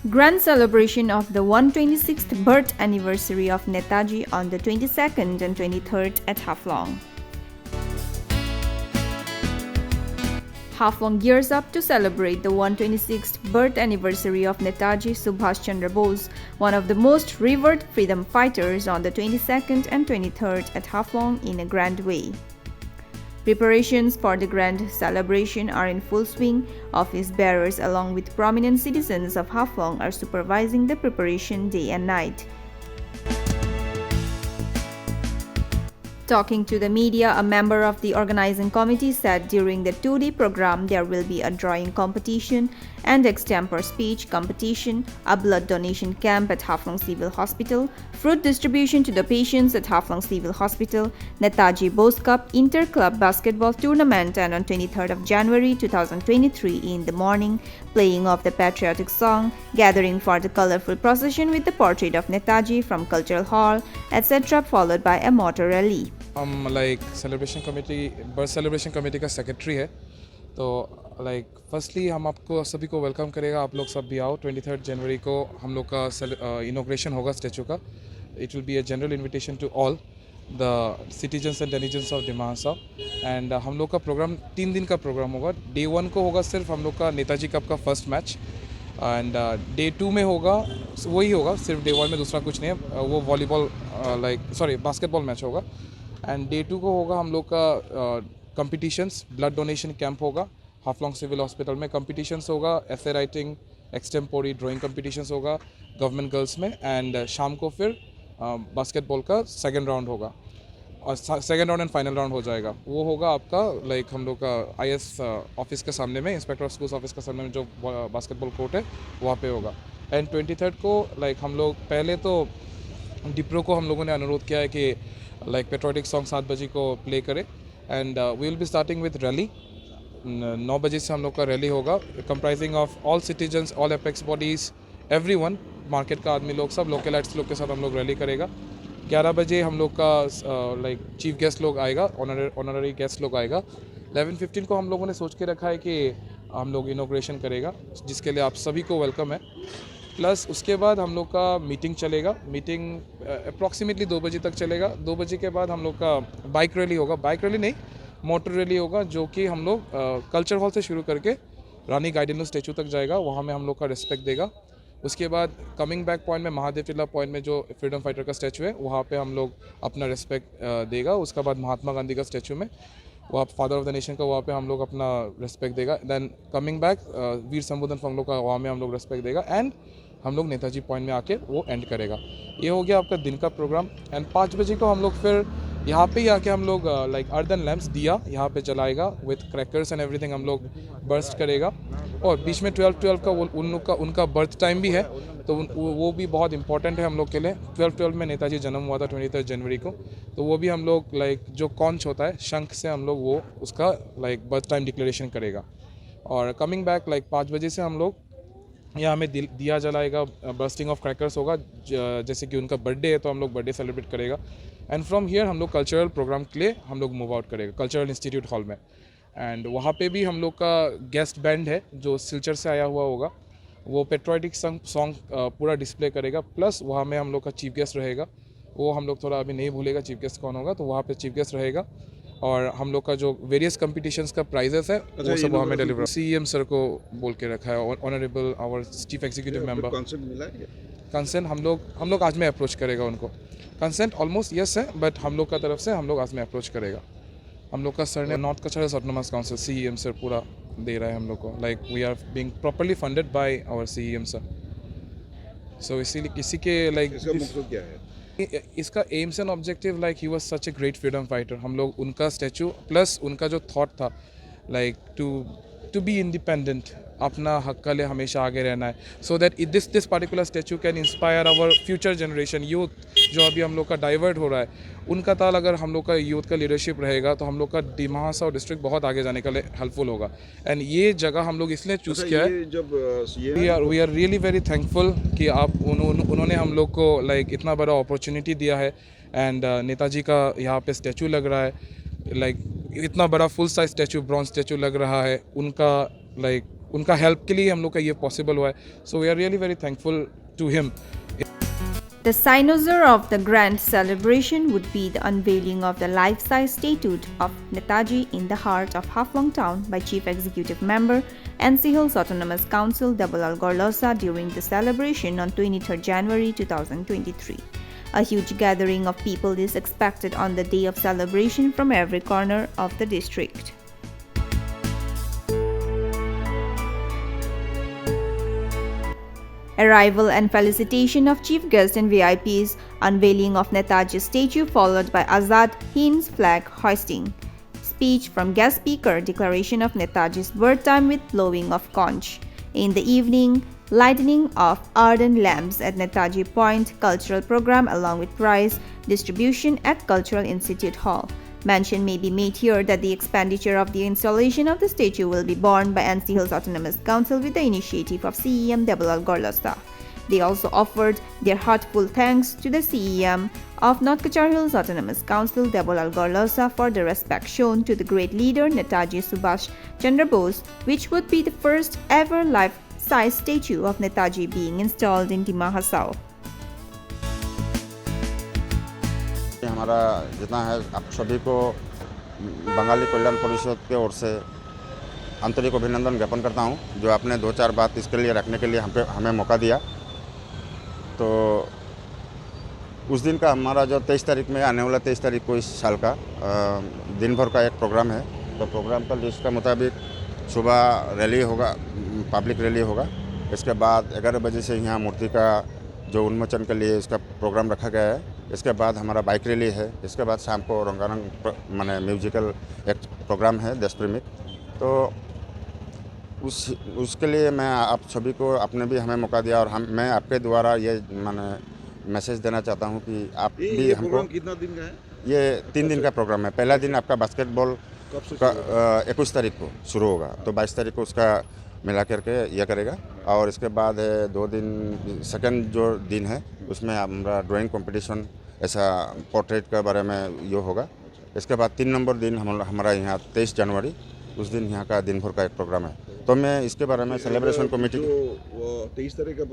Grand celebration of the 126th birth anniversary of Netaji on the 22nd and 23rd at Haflong. Haflong gears up to celebrate the 126th birth anniversary of Netaji Subhash Chandra Bose, one of the most revered freedom fighters, on the 22nd and 23rd at Haflong in a grand way. Preparations for the grand celebration are in full swing. Office bearers along with prominent citizens of Haflong are supervising the preparation day and night. Talking to the media, a member of the organizing committee said during the 2-day program there will be a drawing competition and extempore speech competition, a blood donation camp at Haflong Civil Hospital, fruit distribution to the patients at Haflong Civil Hospital, Netaji Bose Cup Inter-Club Basketball Tournament, and on 23rd of January 2023 in the morning, playing of the patriotic song, gathering for the colorful procession with the portrait of Netaji from Cultural Hall, etc., followed by a motor rally. हम celebration committee birth celebration committee का secretary है, तो firstly हम आपको सभी को welcome करेगा। आप लोग सब भी आओ। 23 जनवरी को हम लोग का इनॉग्रेशन होगा स्टैचू का। It will be a general invitation to all the citizens and denizens of Dima Hasao. And हम लोग का प्रोग्राम 3 दिन का प्रोग्राम होगा। डे 1 को होगा सिर्फ हम लोग का नेताजी कप का फर्स्ट मैच, एंड डे 2 में होगा वही होगा, सिर्फ डे 1 में दूसरा कुछ नहीं है, वो वॉलीबॉल बास्केटबॉल मैच होगा। एंड डे 2 को होगा हम लोग का कंपटीशंस, ब्लड डोनेशन कैंप होगा हाफलॉन्ग सिविल हॉस्पिटल में। कंपटीशंस होगा एसे राइटिंग, एक्सटेम्पोरी ड्राइंग कंपटीशंस होगा गवर्नमेंट गर्ल्स में। एंड शाम को फिर बास्केटबॉल का सेकंड राउंड होगा और second round and final round हो जाएगा। वो होगा आपका हम लोग का IS ऑफिस के सामने में, इंस्पेक्टर ऑफ स्कूल्स ऑफिस के सामने में जो बास्केटबॉल कोर्ट है वहाँ पे होगा। एंड 23 को हम लोग पहले तो डिप्रो को हम लोगों ने अनुरोध किया है कि पेट्रोटिक सॉन्ग 7 बजे को प्ले करें। And we will be starting with rally. 9 बजे से हम लोग का रैली होगा, comprising of all citizens, all apex bodies, everyone, market का आदमी लोग, सब लोकलाइट्स लोग के साथ हम लोग रैली करेगा। 11 बजे हम लोग का चीफ गेस्ट लोग आएगा, ऑनररी गेस्ट लोग आएगा। 11:15 को हम लोगों ने सोच के रखा है कि हम लोग इनॉग्रेशन करेगा, जिसके लिए आप सभी को वेलकम है। प्लस उसके बाद हम लोग का मीटिंग चलेगा। मीटिंग अप्रॉक्सीमेटली 2 बजे तक चलेगा। 2 बजे के बाद हम लोग का बाइक रैली होगा, बाइक रैली नहीं, मोटर रैली होगा, जो कि हम लोग कल्चर हॉल से शुरू करके रानी गाइडेनो स्टैचू तक जाएगा। वहाँ में हम लोग का रिस्पेक्ट देगा। उसके बाद कमिंग बैक पॉइंट में, महादेव टिल्ला पॉइंट में जो फ्रीडम फाइटर का स्टैचू है, वहाँ पे हम लोग अपना रिस्पेक्ट देगा। उसके बाद महात्मा गांधी का स्टैचू में, वहाँ फादर ऑफ द नेशन का, वहाँ पे हम लोग अपना रिस्पेक्ट देगा। देन कमिंग बैक वीर संबोधन फंगलो का, वहाँ में हम लोग रिस्पेक्ट देगा। एंड हम लोग नेताजी पॉइंट में आके वो एंड करेगा। ये हो गया आपका दिन का प्रोग्राम। एंड 5 बजे को हम लोग फिर यहाँ पे ही आके हम लोग अर्दन लैम्प्स दिया यहाँ पे जलाएगा विथ क्रैकर्स एंड एवरीथिंग, हम लोग बर्स्ट करेगा। और बीच में 12-12 का उन लोग का उनका बर्थ टाइम भी है, तो वो भी बहुत इंपॉर्टेंट है हम लोग के लिए। 12-12 में नेताजी जन्म हुआ था 23 जनवरी को, तो वो भी हम लोग जो कॉन्च होता है शंख से हम लोग वो उसका बर्थ टाइम डिक्लेरेशन करेगा। और कमिंग बैक 5 बजे से हम लोग यहाँ हमें दिया जलाएगा, बर्स्टिंग ऑफ क्रैकर्स होगा, जैसे कि उनका बर्थडे है तो हम लोग बर्थडे सेलिब्रेट करेगा। एंड फ्रॉम हियर हम लोग कल्चरल प्रोग्राम के लिए हम लोग मूव आउट करेगा कल्चरल इंस्टीट्यूट हॉल में। एंड वहाँ पे भी हम लोग का गेस्ट बैंड है जो सिलचर से आया हुआ होगा, वो पेट्रोटिक सॉन्ग पूरा डिस्प्ले करेगा। प्लस वहाँ में हम लोग का चीफ गेस्ट रहेगा, वो हम लोग थोड़ा अभी नहीं भूलेगा चीफ गेस्ट कौन होगा, तो वहाँ पे चीफ गेस्ट रहेगा। और हम लोग का जो वेरियस कंपटीशंस का प्राइजेस है वो सब हमें डिलीवर CM सर को बोल के रखा है, honourable our chief executive member. Consent हम लोग आज में अप्रोच करेगा उनको। कंसेंट ऑलमोस्ट यस है, बट हम लोग का तरफ से हम लोग आज में अप्रोच करेगा। हम लोग का सर ने north Cachar autonomous council CEM sir पूरा दे रहा है हम लोग को। We are being properly funded by our CEM sir. So इसीलिए इसी के इसका मुख्य क्या है? इसका एम्स एंड ऑब्जेक्टिव ही was such a great freedom fighter. हम लोग उनका स्टैचू प्लस उनका जो थॉट था टू बी इंडिपेंडेंट, अपना हक के लिए हमेशा आगे रहना है, so that this particular statue can inspire our future generation youth, जो अभी हम लोग का डाइवर्ट हो रहा है उनका ताल। अगर हम लोग का यूथ का लीडरशिप रहेगा तो हम लोग का डिमा हसाव डिस्ट्रिक्ट बहुत आगे जाने के लिए हेल्पफुल होगा। एंड ये जगह हम लोग इसलिए चूज़ किया है, जब we are really very thankful कि आप उन्होंने हम लोग को इतना बड़ा अपॉर्चुनिटी दिया है। एंड नेताजी का यहाँ पे स्टैचू लग रहा है, इतना बड़ा full size statue, bronze statue लग रहा है उनका, उनका हेल्प के लिए हम लोग का ये पॉसिबल हुआ है. So we are really very thankful to him. The cynosure of the grand celebration would be the unveiling of the life-size statue of Netaji in the heart of Haflong town by Chief Executive Member NC Hills Autonomous Council Dabulal Gorlosa during the celebration on 23rd January 2023. A huge gathering of people is expected on the day of celebration from every corner of the district. Arrival and felicitation of chief guests and VIPs, unveiling of Netaji's statue followed by Azad Hind's flag hoisting. Speech from guest speaker, declaration of Netaji's birth time with blowing of conch. In the evening, lighting of ardent lamps at Netaji Point cultural program along with prize distribution at Cultural Institute Hall. Mention may be made here that the expenditure of the installation of the statue will be borne by NC Hills Autonomous Council with the initiative of CEM Dabulal Gorlosa. They also offered their heartfelt thanks to the CEM of North Cachar Hills Autonomous Council Dabulal Gorlosa for the respect shown to the great leader Netaji Subhash Chandra Bose, which would be the first ever life-size statue of Netaji being installed in Dima Hasao. हमारा जितना है आप सभी को बंगाली कल्याण परिषद की ओर से आंतरिक अभिनंदन ज्ञापन करता हूं, जो आपने 2-4 बात इसके लिए रखने के लिए हमें मौका दिया. तो उस दिन का हमारा जो 23 तारीख में आने वाला 23 तारीख को इस साल का दिन भर का एक प्रोग्राम है. तो प्रोग्राम का लिस्ट के मुताबिक सुबह रैली होगा, पब्लिक रैली होगा. इसके बाद 11 बजे से यहाँ मूर्ति का जो उन्मोचन के लिए इसका प्रोग्राम रखा गया है. इसके बाद हमारा बाइक रैली है. इसके बाद शाम को रंगारंग माने म्यूजिकल एक प्रोग्राम है देश प्रेमिक. तो उसके लिए मैं आप सभी को आपने भी हमें मौका दिया और मैं आपके द्वारा ये माने मैसेज देना चाहता हूँ कि आप भी हमको. कितना दिन का है? ये 3 दिन का प्रोग्राम है. पहला दिन आपका बास्केटबॉल का 21 तारीख को शुरू होगा, तो 22 तारीख को उसका मिला करके यह करेगा. और इसके बाद 2 दिन सेकंड जो दिन है उसमें हमारा ड्राइंग कंपटीशन ऐसा पोर्ट्रेट के बारे में ये होगा. इसके बाद 3 नंबर दिन हमारा यहाँ 23 जनवरी उस दिन यहाँ का दिन भर का एक प्रोग्राम है. तो मैं इसके बारे में सेलिब्रेशन कमेटी 23 तारीख का